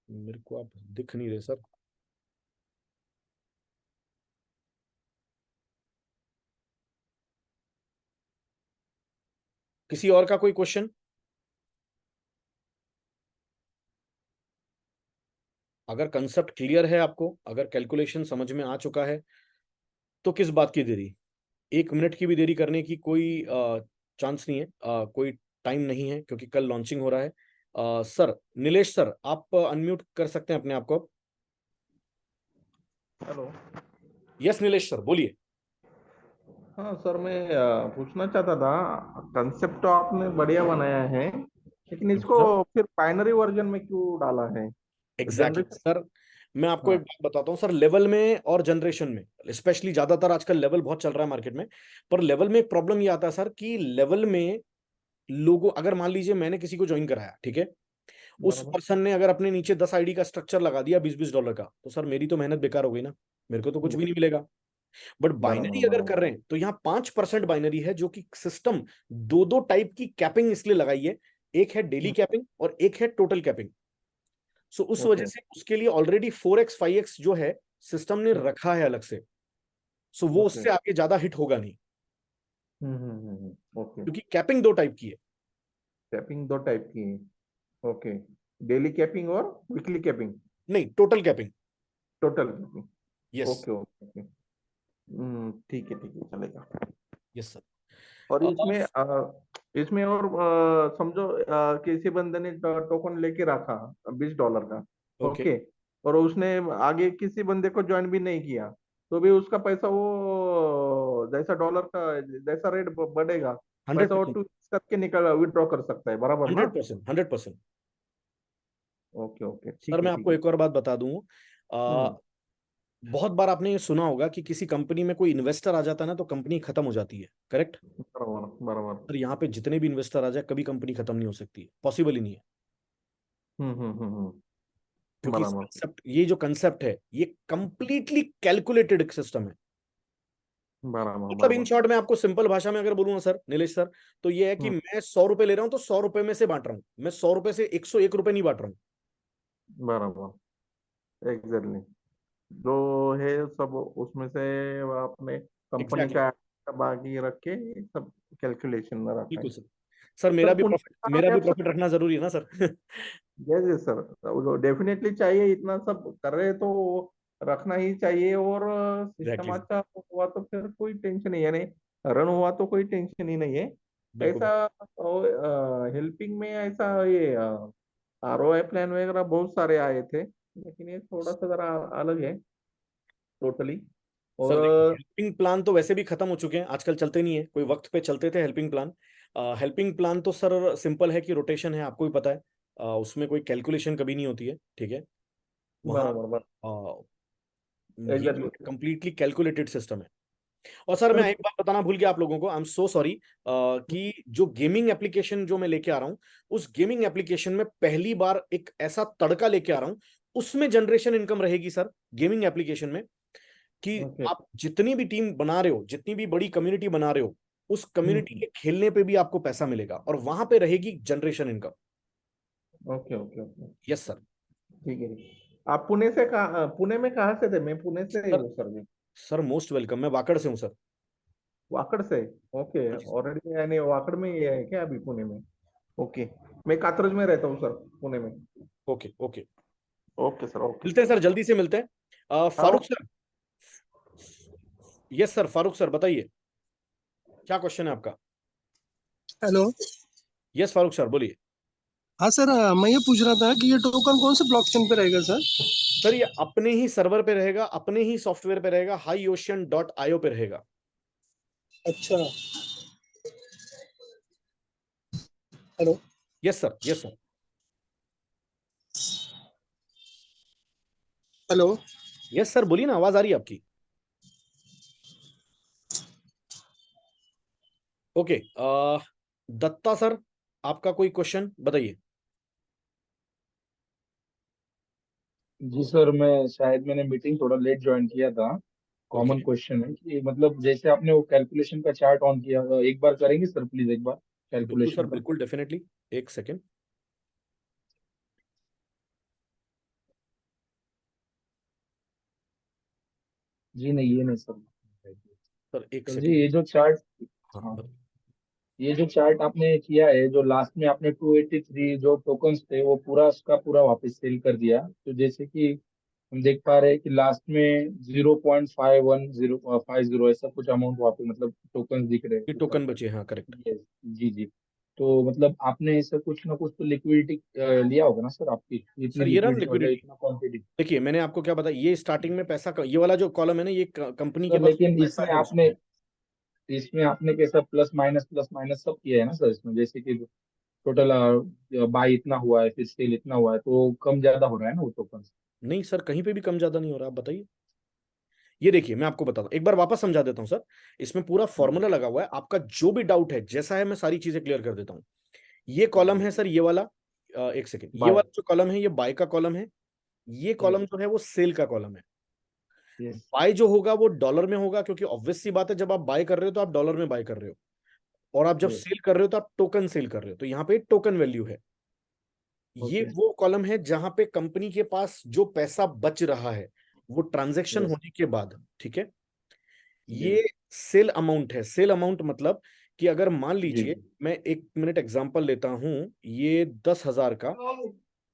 A: मेरे को आप दिख नहीं रहे सर। किसी और का कोई क्वेश्चन? अगर कंसेप्ट क्लियर है आपको, अगर कैलकुलेशन समझ में आ चुका है, तो किस बात की देरी? 1 मिनट की भी देरी करने की कोई चांस नहीं है, कोई टाइम नहीं है, क्योंकि कल लॉन्चिंग हो रहा है। सर नीलेश सर, आप अनम्यूट कर सकते हैं अपने आप को।
B: हेलो।
A: यस नीलेश सर बोलिए।
B: हाँ सर, मैं पूछना चाहता था। कंसेप्ट तो आपने बढ़िया बनाया है, लेकिन
A: थैंक यू
B: इसको
A: सर।
B: फिर बाइनरी वर्जन में क्यों डाला है?
A: Exactly
B: generation.
A: सर, मैं आपको एक
B: हाँ।
A: बात बताता हूँ सर, लेवल में और जनरेशन में स्पेशली, ज्यादातर आजकल लेवल बहुत चल रहा है मार्केट में, पर लेवल में एक प्रॉब्लम ये आता है सर कि लेवल में लोगों, अगर मान लीजिए मैंने किसी को ज्वाइन कराया, ठीक है, उस
B: बराबर।
A: पर्सन ने अगर अपने नीचे 10 आईडी का स्ट्रक्चर लगा दिया $20-20 का, तो सर मेरी तो मेहनत बेकार हो गई ना, मेरे को तो कुछ भी नहीं मिलेगा। बट
B: बराबर
A: बाइनरी अगर कर
B: बराबर।
A: रहे हैं तो यहाँ 5% बाइनरी है, जो कि सिस्टम दो दो टाइप की कैपिंग इसलिए लगाई है, एक है डेली कैपिंग और एक है टोटल कैपिंग। सो उस वजह
B: ओके।
A: से उसके लिए ऑलरेडी 4x 5x जो है सिस्टम ने रखा है अलग से। सो वो
B: ओके।
A: उससे आगे ज्यादा हिट होगा नहीं,
B: ओके।
A: क्योंकि कैपिंग दो टाइप की है।
B: कैपिंग दो टाइप की है। ओके। डेली कैपिंग और वीकली कैपिंग।
A: नहीं, total capping.
B: Total capping.
A: Yes.
B: Okay okay okay. ठीक है चलेगा।
A: Yes sir.
B: और इसमें और समझो किसी बंदे ने टोकन लेके रखा $20 का।
A: Okay,
B: okay. और उसने आगे किसी बंदे को ज्वाइन भी नहीं किया, तो भी उसका पैसा वो जैसा डॉलर का जैसा रेट बढ़ेगा,
A: हंड्रेड
B: पैसा वो
A: परसेंट
B: टू करके निकल विड्रॉ कर सकता है, बराबर ना?
A: 100%, 100%।
B: ओके ओके,
A: सर
B: ठीक है
A: मैं
B: ठीक
A: आपको
B: है।
A: एक और बात बता दूं,
B: हम्म।
A: बहुत बार आपने ये सुना होगा कि किसी कंपनी में कोई इन्वेस्टर आ जाता है ना तो कंपनी खत्म हो जाती है, करेक्ट?
B: बराबर बराबर।
A: सर यहाँ पे जितने भी इन्वेस्टर आ जाए कभी कंपनी खत्म नहीं हो सकती है, पॉसिबल ही नहीं है। क्योंकि इस
B: बराबर
A: कंसेप्ट, ये जो कंसेप्ट है ये कंप्लीटली कैलकुलेटेड सिस्टम है।
B: बराबर
A: मतलब इन
B: बराबर।
A: शॉर्ट में आपको सिंपल भाषा में अगर बोलूंगा सर, नीलेश सर, तो ये है कि
B: हम्म।
A: मैं 100 रुपए ले रहा हूं तो 100 रुपए में से बांट रहा हूं, मैं 100 रुपए से 101 रुपए नहीं बांट रहा हूँ।
B: बराबर, एग्जैक्टली। जो है सब उसमें से वो आपने कंपनी
A: एग्जैक्टली
B: का बाकी रख के सब कैलकुलेशन में रखा है।
A: बिल्कुल सर। सर
B: सर पुणे का
A: मेरा भी
B: क्या सर?
A: प्रॉफिट रखना जरूरी है ना sir.
B: Yes yes sir, definitely चाहिए, इतना सब कर रहे तो रखना ही चाहिए। और सिस्टम
A: एग्जैक्टली सर,
B: अच्छा हुआ तो फिर कोई टेंशन नहीं है, यानी रन हुआ तो कोई टेंशन ही नहीं है।
A: बिल्कुल।
B: ऐसा हेल्पिंग में ऐसा ये आरओआई प्लान वगैरह बहुत सारे आए थे, लेकिन ये थोड़ा सा जरा अलग है टोटली। और
A: सर देखिए, हेल्पिंग प्लान तो वैसे भी खत्म हो चुके हैं, आजकल चलते नहीं है, कोई वक्त पे चलते थे हेल्पिंग प्लान। हेल्पिंग प्लान तो सर सिंपल है कि रोटेशन है, आपको भी पता है। उसमें कोई कैलकुलेशन कभी नहीं होती है, ठीक है। वहाँ
B: बराबर बराबर,
A: ये जो
B: एग्जैक्टली।
A: कंप्लीटली कैलकुलेटेड सिस्टम है। और सर मैं
B: सर
A: एक बात बताना भूल गया आप लोगों को, आई एम सो सॉरी, कि जो गेमिंग एप्लीकेशन जो मैं लेके आ रहा हूँ, उस गेमिंग एप्लीकेशन में पहली बार एक ऐसा तड़का लेके आ रहा हूँ, उसमें जनरेशन इनकम रहेगी सर, गेमिंग एप्लीकेशन में, कि
B: ओके।
A: आप जितनी भी टीम बना रहे हो, जितनी भी बड़ी कम्युनिटी बना रहे हो, उस कम्युनिटी
B: हम्म।
A: के खेलने पे भी आपको पैसा मिलेगा और वहां पे रहेगी generation income.
B: Okay okay okay,
A: yes sir.
B: ठीक है ठीक है। आप पुणे से कहाँ, पुणे में कहाँ से थे? मैं पुणे से ही
A: सर
B: हूँ सर भी।
A: सर मोस्ट वेलकम, मैं वाकड़ से हूँ सर।
B: वाकड़ से? ओके,
A: हाँ जी सर।
B: ऑलरेडी यानी वाकड़ में ही है क्या अभी पुणे में? ओके। मैं कात्रज में रहता हूँ सर, पुणे में।
A: Okay okay,
B: okay sir, okay.
A: मिलते हैं सर, जल्दी से मिलते हैं।
B: हाँ।
A: Farooq sir. Yes sir, Farooq sir बताइए, क्या क्वेश्चन है आपका?
C: हेलो।
A: यस फारूक सर बोलिए।
C: हाँ सर, मैं ये पूछ रहा था कि ये टोकन कौन से ब्लॉकचेन पे रहेगा सर?
A: सर ये अपने ही सर्वर पे रहेगा, अपने ही सॉफ्टवेयर पे रहेगा, HighOcean.io पे रहेगा।
C: अच्छा। Hello.
A: Yes sir, yes sir.
C: Hello.
A: Yes sir बोलिए ना, आवाज आ रही है आपकी। ओके, दत्ता सर, आपका कोई क्वेश्चन बताइए।
D: जी सर, मैं शायद मैंने मीटिंग थोड़ा लेट ज्वाइन किया था।
A: ओके,
D: कॉमन क्वेश्चन है कि मतलब जैसे आपने वो कैलकुलेशन का चार्ट ऑन किया, एक बार करेंगे सर प्लीज, एक बार
A: बिल्कुल सर,
D: कैलकुलेशन का।
A: बिल्कुल डेफिनेटली, एक सेकेंड।
D: जी नहीं, ये नहीं सर।
A: सर एक
D: सर जी,
A: सेकेंड।
D: ये जो चार्ट,
A: हाँ
D: हाँ, ये जो चार्ट आपने किया है, जो लास्ट में आपने 283 जो टोकन्स थे वो पूरा उसका पूरा वापस सेल कर दिया, तो जैसे कि हम देख पा रहे हैं कि लास्ट में 0.5150 ऐसा कुछ अमाउंट वहाँ पे मतलब टोकन्स दिख रहे हैं
A: ये
D: ऊपर।
A: टोकन बचे, हाँ करेक्ट।
D: Yes, जी जी। तो मतलब आपने ऐसा कुछ ना कुछ तो लिक्विडिटी लिया होगा ना सर, आपकी इतनी
A: सर ये रहा
D: लिक्विडिटी मतलब
A: लिक्विडिटी।
D: इतना क्वांटिटी।
A: देखिए मैंने आपको क्या बताया, ये स्टार्टिंग में पैसा ये वाला जो कॉलम है ना, ये कंपनी के
D: सर
A: पास
D: लेकिन
A: पैसा
D: इसमें
A: है
D: आपने,
A: उसमें।
D: कैसा प्लस माइनस सब किया है ना सर इसमें, जैसे कि टोटल बाई इतना हुआ है फिर सेल इतना हुआ है, तो कम ज्यादा हो रहा है ना वो टोकन।
A: नहीं सर, कहीं पे भी कम ज्यादा नहीं हो रहा, आप बताइए। ये देखिए मैं आपको बताता हूँ, एक बार वापस समझा देता हूँ सर। इसमें पूरा फॉर्मूला लगा हुआ है, आपका जो भी डाउट है जैसा है मैं सारी चीजें क्लियर कर देता हूँ। ये कॉलम है सर, ये वाला, एक सेकेंड, ये
D: बाय।
A: वाला जो कॉलम है ये बाय का कॉलम है। ये
D: यस।
A: कॉलम जो है वो सेल का कॉलम है।
D: यस।
A: बाय जो होगा वो डॉलर में होगा, क्योंकि ऑब्वियस सी बात है, जब आप बाय कर रहे हो तो आप डॉलर में बाय कर रहे हो, और आप जब
D: यस।
A: सेल कर रहे हो तो आप टोकन सेल कर रहे हो, तो यहाँ पे टोकन वैल्यू है। ये
D: ओके।
A: वो कॉलम है जहां पे कंपनी के पास जो पैसा बच रहा है वो ट्रांजैक्शन
D: यस।
A: होने के बाद, ठीक है।
D: जी
A: ये सेल अमाउंट है। सेल अमाउंट मतलब कि अगर मान
D: जी
A: लीजिए,
D: जी।
A: मैं 1 मिनट एग्जांपल लेता हूं, ये 10,000 का,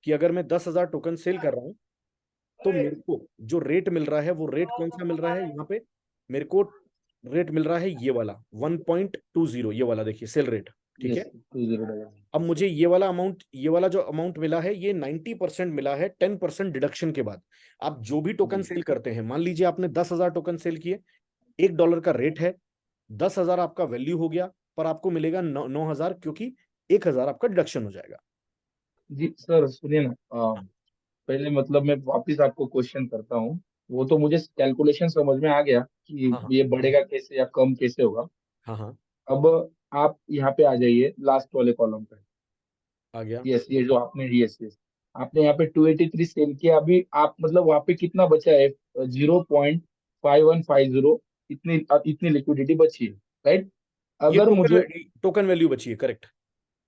A: कि अगर मैं 10,000 टोकन सेल कर रहा हूं, तो मेरे को जो रेट मिल रहा है वो रेट कौन सा मिल रहा है यहाँ पे? मेरे को रेट मिल रहा है ये वाला 1.20, ये वाला देखिए सेल रेट, ठीक
D: यस,
A: है।
D: 20
A: अब मुझे ये वाला अमाउंट, ये वाला जो अमाउंट मिला है ये 90% मिला है 10% डिडक्शन के बाद। आप जो भी टोकन
D: जी।
A: सेल करते हैं, मान लीजिए आपने 10,000 टोकन सेल किए, $1 का रेट है, 10,000 आपका वैल्यू हो गया, पर आपको मिलेगा 9,000, क्योंकि 1,000 आपका डिडक्शन हो जाएगा।
D: जी सर सुनिए ना, पहले मतलब मैं वापिस आपको क्वेश्चन करता हूँ। वो तो मुझे कैलकुलेशन समझ में आ गया कि
A: हाँ हाँ
D: ये बढ़ेगा कैसे या कम कैसे होगा।
A: हाँ हाँ।
D: अब आप यहाँ पे आ जाइए लास्ट वाले कॉलम पे।
A: आ गया।
D: यस, ये जो आपने, यस यस, आपने यहाँ पे 283 सेल किया। अभी आप मतलब वहाँ पे कितना बचा है? 0.5150, इतनी इतनी लिक्विडिटी बची है, राइट?
A: ये
D: अगर
A: टोकन
D: मुझे,
A: टोकन वैल्यू बची है, करेक्ट।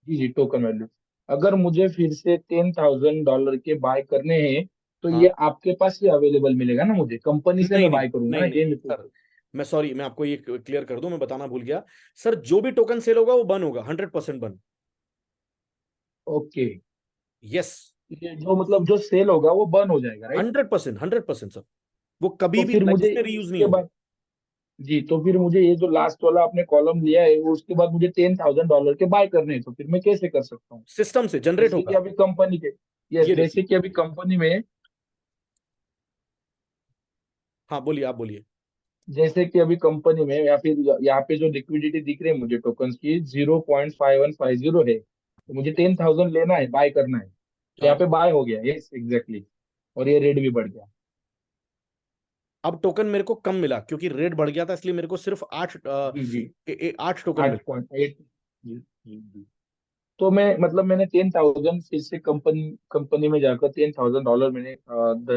D: जी जी, टोकन वैल्यू, अगर मुझे फिर से $10,000 के बाय करने हैं, तो
A: हाँ।
D: ये आपके पास ही अवेलेबल मिलेगा ना? मुझे कंपनी से
A: नहीं
D: मैं
A: नहीं
D: बाय करूंगा
A: नहीं
D: ना,
A: नहीं
D: ये मैं पूछ
A: सर, मैं सॉरी, मैं आपको ये क्लियर कर दूं, मैं बताना भूल गया। सर जो भी टोकन सेल होगा वो बन होगा, 100% बन।
D: ओके।
A: यस।
D: ये जो मतलब जो सेल होगा वो बंद हो जाएगा, राइट?
A: 100%, 100% सर। वो कभी
D: तो
A: भी
D: फिर मुझे
A: लाइफ में रीयूज नहीं
D: इसके
A: होगा।
D: बाद, जी, तो फिर मुझे ये जो लास्ट वाला आपने कॉलम लिया है, वो उसके बाद मुझे $10,000 के बाय करने हैं, तो फिर मैं कैसे कर सकता हूँ?
A: सिस्टम से जनरेट
D: जैसे कि
A: होगा।
D: अभी कंपनी के, यस,
A: ये देखिए।
D: जैसे कि अभी कंपनी में,
A: हाँ बोलिए, आप बोलिए।
D: जैसे कि अभी कंपनी में या फिर यहाँ पे जो लिक्विडिटी दिख रही है मुझे टोकन्स की 0.5150 है, तो मुझे 10,000 लेना है, बाय करना है, तो यहाँ
A: हाँ।
D: पे बाय हो गया, यस एग्जैक्टली, और ये रेट भी बढ़ गया।
A: अब टोकन मेरे को कम मिला क्योंकि रेट बढ़ गया था, इसलिए मेरे को सिर्फ 8 टोकन मिले।
D: 8.8, जी जी जी। तो मैं मतलब मैंने 10,000 फिर से कंपनी कंपनी में जाकर $10,000 मैंने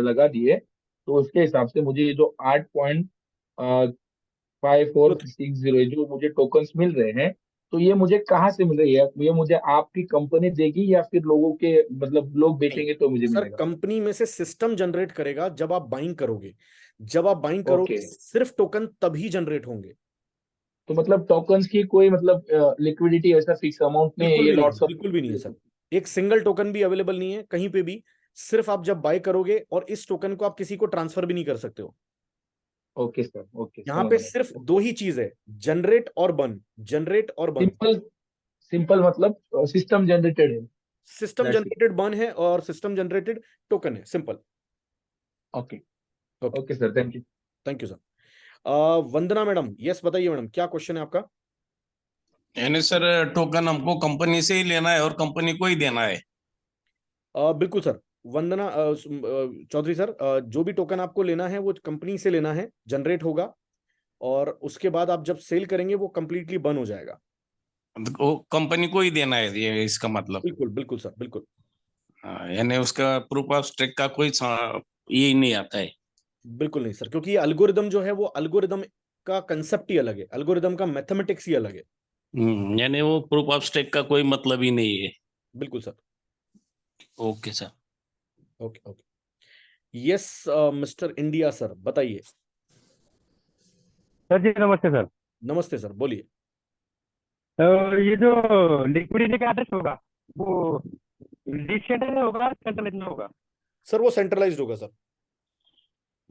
D: लगा दिए, तो उसके हिसाब से मुझे ये जो 8.5460 जो मुझे टोकन्स मिल रहे हैं, तो ये मुझे कहाँ से मिल रही है? ये मुझे आपकी कंपनी देगी या फिर लोगों के, मतलब लोग
A: नहीं
D: बेचेंगे तो मुझे
A: सर,
D: मिलेगा?
A: कंपनी में से सिस्टम जनरेट करेगा जब आप बाइंग करोगे। जब आप बाइंग
D: ओके।
A: करोगे सिर्फ टोकन तभी जनरेट होंगे।
D: तो मतलब टोकन्स की कोई मतलब लिक्विडिटी ऐसा फिक्स अमाउंट नहीं है,
A: बिल्कुल
D: ये
A: भी नहीं है,
D: लॉट्स ऑफ,
A: बिल्कुल भी नहीं है सर। एक सिंगल टोकन भी अवेलेबल नहीं है कहीं पे भी। सिर्फ आप जब बाय करोगे, और इस टोकन को आप किसी को ट्रांसफर भी नहीं कर सकते हो।
D: ओके सर, ओके,
A: यहाँ
D: समझ
A: पे
D: गया।
A: सिर्फ दो ही चीज है, जनरेट और बर्न, जनरेट और बर्न।
D: सिंपल, सिंपल मतलब सिस्टम जनरेटेड है,
A: system
D: that's it.
A: Generated burn है और सिस्टम जनरेटेड टोकन है, simple.
D: Okay.
A: Okay.
D: Okay sir, thank you.
A: Thank you sir. Vandana madam, yes बताइए मैडम, क्या क्वेश्चन है आपका?
E: यानी सर टोकन हमको कंपनी से ही लेना है और कंपनी को ही देना है?
A: बिल्कुल सर। वंदना चौधरी सर, जो भी टोकन आपको लेना है वो कंपनी से लेना है, जनरेट होगा, और उसके बाद आप जब सेल करेंगे वो कंप्लीटली बंद हो जाएगा।
E: वो कंपनी को ही देना है, ये इसका मतलब?
A: बिल्कुल बिल्कुल सर, बिल्कुल।
E: हाँ, यानी उसका प्रूफ ऑफ स्टेक का कोई ये नहीं आता है?
A: बिल्कुल नहीं सर, क्योंकि ये अल्गोरिदम जो है वो अल्गोरिदम का कंसेप्ट ही अलग है, अल्गोरिदम का मैथमेटिक्स ही अलग है।
E: यानी वो प्रूफ ऑफ स्टेक का कोई मतलब ही नहीं है?
A: बिल्कुल sir.
E: Okay sir.
A: Okay okay. Yes mister India sir, बताइए।
F: सर जी नमस्ते सर।
A: नमस्ते सर, बोलिए।
F: ये जो लिक्विडिटी का एड्रेस होगा वो डिसेंट्रलाइज होगा, सेंट्रलाइज में होगा?
A: सर वो सेंट्रलाइज्ड होगा सर।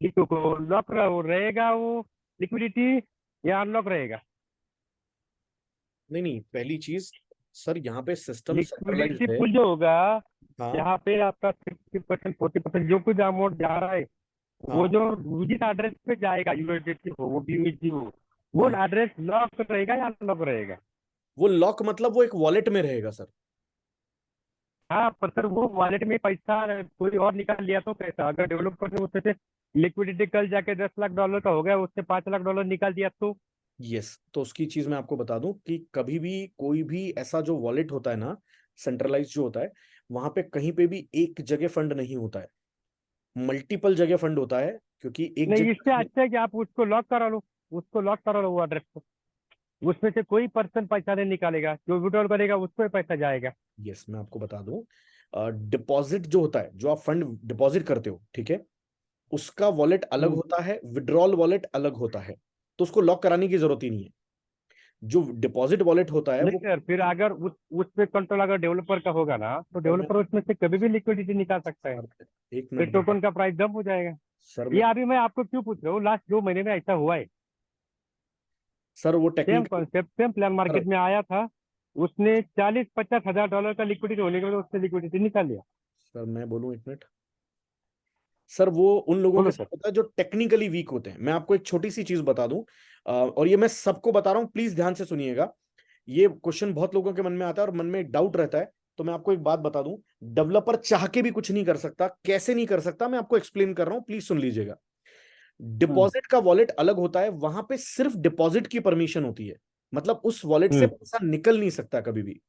F: लिक्विड को लॉक रहेगा वो लिक्विडिटी, या अनलॉक रहेगा?
A: नहीं नहीं, पहली चीज सर, यहाँ पे सिस्टम
F: लिक्विडिटी
A: सेंट्रलाइज्ड है।
F: पुल जो होगा,
A: हाँ
F: यहाँ पे आपका 50%, 40% जो कुछ अमाउंट जा रहा है, वो
A: हाँ
F: जो जिस एड्रेस पे जाएगा, यूएसडीटी हो, वो बीयूएसडी हो, वो
A: हाँ।
F: एड्रेस लॉक रहेगा या अनलॉक रहेगा?
A: वो लॉक मतलब वो एक वॉलेट में रहेगा सर।
F: हाँ, पर सर वो वॉलेट में पैसा कोई और निकाल लिया तो कैसा? अगर डेवलपर ने उससे लिक्विडिटी कल जाके $10 लाख का हो गया, उससे $5 लाख निकाल दिया तो?
A: यस, तो उसकी चीज मैं आपको बता दूं कि कभी भी कोई भी ऐसा जो वॉलेट होता है ना, सेंट्रलाइज जो होता है, वहां पे कहीं पे भी एक जगह फंड नहीं होता है, मल्टीपल जगह फंड होता है, क्योंकि एक
F: नहीं, इससे
A: जगह।
F: अच्छा है कि आप उसको लॉक करा लो, उसको लॉक करा लो वो एड्रेस को। उसमें से कोई पर्सन पैसा नहीं निकालेगा, जो विड्रॉल करेगा उसको ही पैसा जाएगा।
A: यस, मैं आपको बता दूं, डिपॉजिट जो होता है, जो आप फंड डिपॉजिट करते हो, ठीक है, उसका वॉलेट अलग
F: हम्म।
A: होता है, विड्रॉल वॉलेट अलग होता है, तो उसको लॉक कराने की जरूरत ही नहीं है। जो डिपॉजिट वॉलेट होता है
F: नहीं
A: वो।
F: सर, फिर अगर उस पे कंट्रोल अगर डेवलपर का होगा ना, तो
A: सर मैं
F: डेवलपर उसमें से कभी भी लिक्विडिटी निकाल सकता है।
A: एक
F: फिर
A: मिनट दीजिए
F: टोकन का प्राइस डंप हो जाएगा।
A: सर।
F: ये
A: मैं
F: अभी मैं आपको क्यों पूछ रहा हूँ, लास्ट 2 महीने में ऐसा हुआ है।
A: सर वो
F: same
A: technical.
F: Concept, same plan
A: sir
F: market में आया था। उसने 40-50 हजार डॉलर का लिक्विडिटी होने के बाद उससे लिक्विडिटी निकाल लिया।
A: सर मैं बोलूं एक मिनट। सर वो उन लोगों के
F: बोलो
A: साथ
F: सर।
A: होता है जो टेक्निकली वीक होते हैं। मैं आपको एक छोटी सी चीज बता दूं, और ये मैं सबको बता रहा हूं, प्लीज ध्यान से सुनिएगा। ये क्वेश्चन बहुत लोगों के मन में आता है और मन में एक डाउट रहता है तो मैं आपको एक बात बता दूं, डेवलपर चाह के भी कुछ नहीं कर सकता। कैसे नहीं कर सकता, मैं आपको एक्सप्लेन कर रहा हूं, प्लीज सुन लीजिएगा। डिपॉजिट का वॉलेट अलग होता है, वहां पे सिर्फ डिपॉजिट की परमिशन होती है, मतलब उस वॉलेट से पैसा निकल नहीं सकता कभी भी।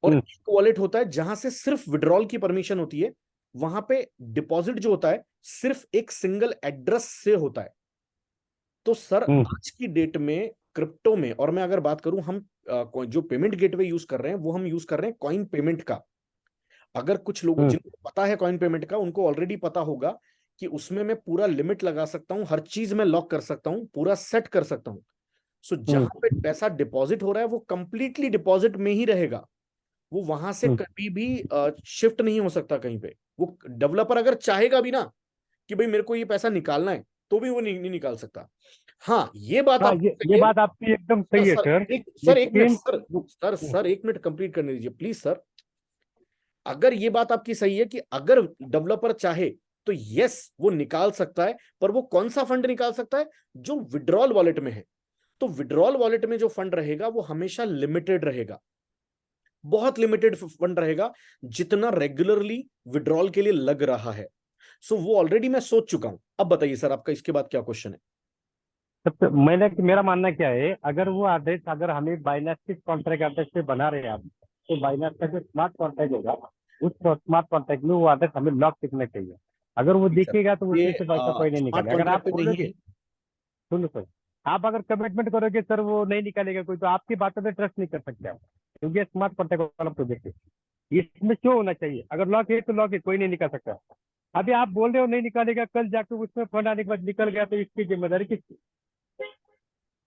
A: और एक वॉलेट होता है जहां से सिर्फ विड्रॉल की परमिशन होती है, वहां पे डिपॉजिट जो होता है सिर्फ एक सिंगल एड्रेस से होता है। तो सर आज की डेट में क्रिप्टो में, और मैं अगर बात करूं, हम जो पेमेंट गेटवे यूज कर रहे हैं वो हम यूज कर रहे हैं कॉइन पेमेंट का। अगर कुछ लोग जिनको पता है कॉइन पेमेंट का, उनको ऑलरेडी पता होगा कि उसमें मैं पूरा लिमिट लगा सकता हूं, हर चीज में लॉक कर सकता हूं, पूरा सेट कर सकता हूं। सो जहां पे पैसा डिपॉजिट हो रहा है वो कंप्लीटली डिपॉजिट में ही रहेगा, वो वहां से कभी भी शिफ्ट नहीं हो सकता कहीं पे। वो डेवलपर अगर चाहेगा भी ना कि भाई मेरे को ये पैसा निकालना है, तो भी वो नहीं निकाल सकता। हाँ, ये बात
F: हाँ,
A: आपकी
F: ये
A: सही है।
F: बात आपकी एकदम सही है सर।
A: एक मिनट
F: लेकिन
A: सर, एक मिनट कंप्लीट करने दीजिए प्लीज सर। अगर ये बात आपकी सही है कि अगर डेवलपर चाहे तो यस वो निकाल सकता है, पर वो कौन सा फंड निकाल सकता है? जो विड्रॉल वॉलेट में है। तो विड्रॉल वॉलेट में जो फंड रहेगा वो हमेशा लिमिटेड रहेगा, बहुत लिमिटेड फंड रहेगा, जितना रेगुलरली विड्रॉल के लिए लग रहा है। सो वो ऑलरेडी मैं सोच चुका हूं। अब बताइए सर, आपका इसके बाद क्या क्वेश्चन है?
F: सबसे मेरा मानना क्या है, अगर वो एड्रेस अगर हमें बाइनेंस के कॉन्ट्रैक्ट एड्रेस पे बना रहे हैं आप, तो बाइनेंस का जो स्मार्ट कॉन्ट्रैक्ट होगा उस स्मार्ट कॉन्ट्रैक्ट में वो एड्रेस हमें लॉक दिखना चाहिए। अगर वो दिखेगा तो
A: ये
F: उसमें से पैसा कोई नहीं
A: स्मार्ट
F: निकाले। अगर आप
A: कॉन्ट्रैक्ट पे नहीं
F: बोलोगे,
A: है।
F: सुनो सर, आप अगर कमिटमेंट करोगे सर वो नहीं निकालेगा कोई, तो आपकी बातों पे ट्रस्ट नहीं कर सकते आप, क्योंकि ये स्मार्ट कॉन्ट्रैक्ट वाला प्रोजेक्ट है। इसमें क्यों होना चाहिए? अगर लॉक है तो लॉक है, कोई नहीं निकाल सकता। अभी आप बोल रहे हो नहीं निकालेगा, कल जाके उसमें फंड आने के बाद निकल गया तो इसकी जिम्मेदारी किसकी?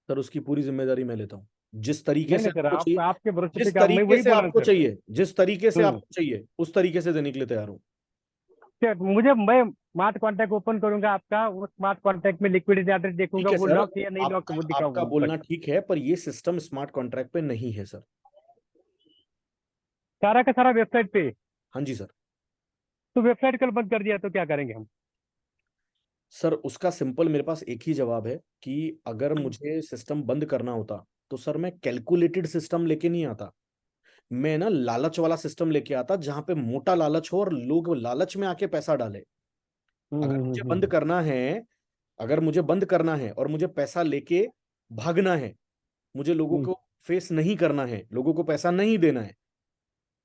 A: सर उसकी पूरी जिम्मेदारी मैं लेता हूँ। जिस तरीके
F: नहीं
A: से
F: नहीं सर,
A: आपको चाहिए,
F: आपके भरोसे
A: जिस
F: पे क्या, मैं
A: तरीके
F: वही
A: से
F: बोल रहा
A: आपको
F: हूँ सर।
A: चाहिए, जिस तरीके से आपको चाहिए उस तरीके से देने के लिए तैयार हूँ।
F: मैं स्मार्ट कॉन्टैक्ट ओपन करूंगा आपका, वो स्मार्ट कॉन्टैक्ट में लिक्विडिटी एड्रेस देखूंगा,
A: ठीक है
F: वो
A: सर,
F: लॉक है या नहीं लॉक, वो
A: आपका
F: दिखाऊंगा बस।
A: बोलना ठीक है, पर ये सिस्टम स्मार्ट कॉन्ट्रैक्ट पे नहीं है सर।
F: सारा का सारा वेबसाइट पे।
A: हाँ जी सर।
F: तो वेबसाइट कल बंद कर दिया तो क्या करेंगे हम?
A: सर उसका सिंपल मेरे पास एक ही जवाब है कि अगर मुझे सिस्टम बंद करना होता तो सर मैं कैलकुलेटेड सिस्टम लेके नहीं आता, मैं ना लालच वाला सिस्टम लेके आता, जहां पे मोटा लालच हो और लोग लालच में आके पैसा डाले। अगर मुझे बंद करना है, अगर मुझे बंद करना है और मुझे पैसा लेके भागना है, मुझे लोगों को फेस नहीं करना है, लोगों को पैसा नहीं देना है,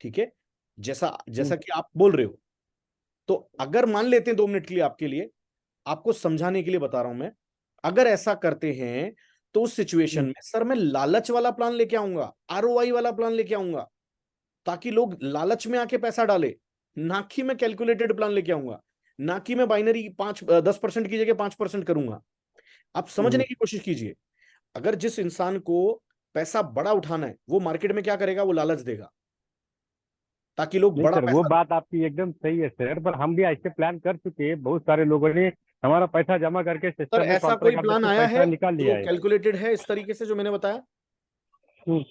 A: ठीक है, जैसा जैसा कि आप बोल रहे हो, तो अगर मान लेते हैं 2 मिनट के लिए, आपके लिए, आपको समझाने के लिए बता रहा हूं मैं, अगर ऐसा करते हैं तो उस सिचुएशन में सर मैं लालच वाला प्लान लेके आऊंगा, आरओआई वाला प्लान लेके आऊंगा, ताकि लोग लालच में आके पैसा डाले। ना कि मैं कैलकुलेटेड प्लान लेके आऊंगा, ना कि मैं बाइनरी 10% की जगह 5% करूंगा। आप समझने की कोशिश कीजिए। अगर जिस इंसान को पैसा बड़ा उठाना है, वो मार्केट में क्या करेगा? वो लालच देगा ताकि लोग
F: नहीं
A: बड़ा
F: सर, वो
A: पैसा।
F: बात आपकी एकदम सही है सर, पर हम भी ऐसे प्लान कर चुके हैं, बहुत सारे लोगों ने हमारा पैसा जमा करके
A: सर
F: सिस्टम में
A: ऐसा कोई
F: कॉन्ट्रैक्ट एड्रेस
A: प्लान
F: से
A: आया
F: पैसा
A: है
F: निकाल
A: जो
F: लिया है।
A: कैलकुलेटेड है इस तरीके से जो मैंने बताया?
F: हम्म।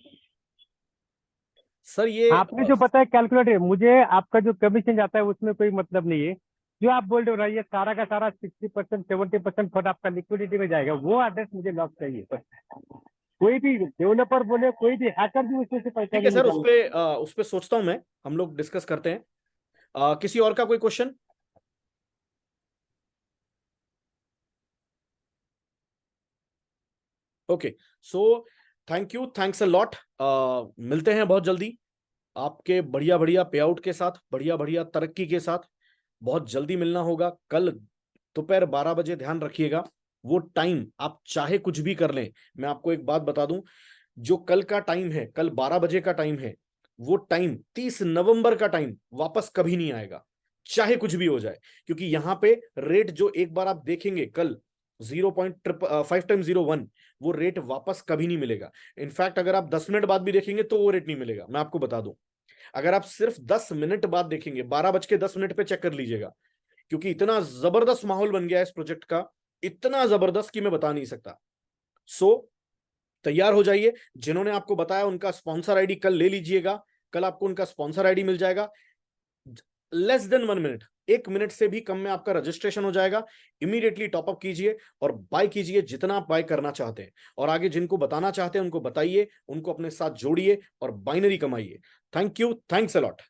A: सर ये
F: आपने जो बताया कैलकुलेट है, मुझे आपका जो कमीशन जाता है उसमें कोई मतलब नहीं है। जो आप बोल रहे हो ना, ये सारा का सारा 60% 70% फंड आपका लिक्विडिटी में जाएगा, वो एड्रेस मुझे लॉक चाहिए बस। कोई भी डेवलपर बोले, कोई भी हैकर भी उसमें से पैसा
A: ठीक है
F: नहीं
A: सर,
F: निकाले।
A: उस पे सोचता हूं मैं, हम लोग डिस्कस करते हैं। किसी और का कोई question? Okay, so thank you, thanks a lot. मिलते हैं बहुत जल्दी आपके बढ़िया बढ़िया पे आउट के साथ, बढ़िया बढ़िया तरक्की के साथ। बहुत जल्दी मिलना होगा। कल दोपहर 12 बजे, ध्यान रखिएगा। वो टाइम आप चाहे कुछ भी कर लें, मैं आपको एक बात बता दूं, जो कल का टाइम है, कल 12 बजे का टाइम है, वो टाइम 30 नवंबर का टाइम वापस कभी नहीं आएगा, चाहे कुछ भी हो जाए। क्योंकि यहां पे रेट जो एक बार आप देखेंगे कल 0.5x01, वो रेट वापस कभी नहीं मिलेगा। इनफैक्ट अगर आप 10 मिनट बाद भी देखेंगे तो वो रेट नहीं मिलेगा, मैं आपको बता दूं। अगर आप सिर्फ 10 मिनट बाद देखेंगे, 12:10 पे चेक कर लीजिएगा, क्योंकि इतना जबरदस्त माहौल बन गया है इस प्रोजेक्ट का, इतना जबरदस्त कि मैं बता नहीं सकता। सो तैयार हो जाइए। जिन्होंने आपको बताया उनका स्पॉन्सर आईडी कल ले लीजिएगा, कल आपको उनका स्पॉन्सर आईडी मिल जाएगा। लेस देन 1 मिनट, 1 मिनट से भी कम में आपका रजिस्ट्रेशन हो जाएगा। इमीडिएटली टॉपअप कीजिए और बाय कीजिए जितना आप बाय करना चाहते हैं, और आगे जिनको बताना चाहते हैं उनको बताइए, उनको अपने साथ जोड़िए और बाइनरी कमाइए। Thank you, thanks a lot.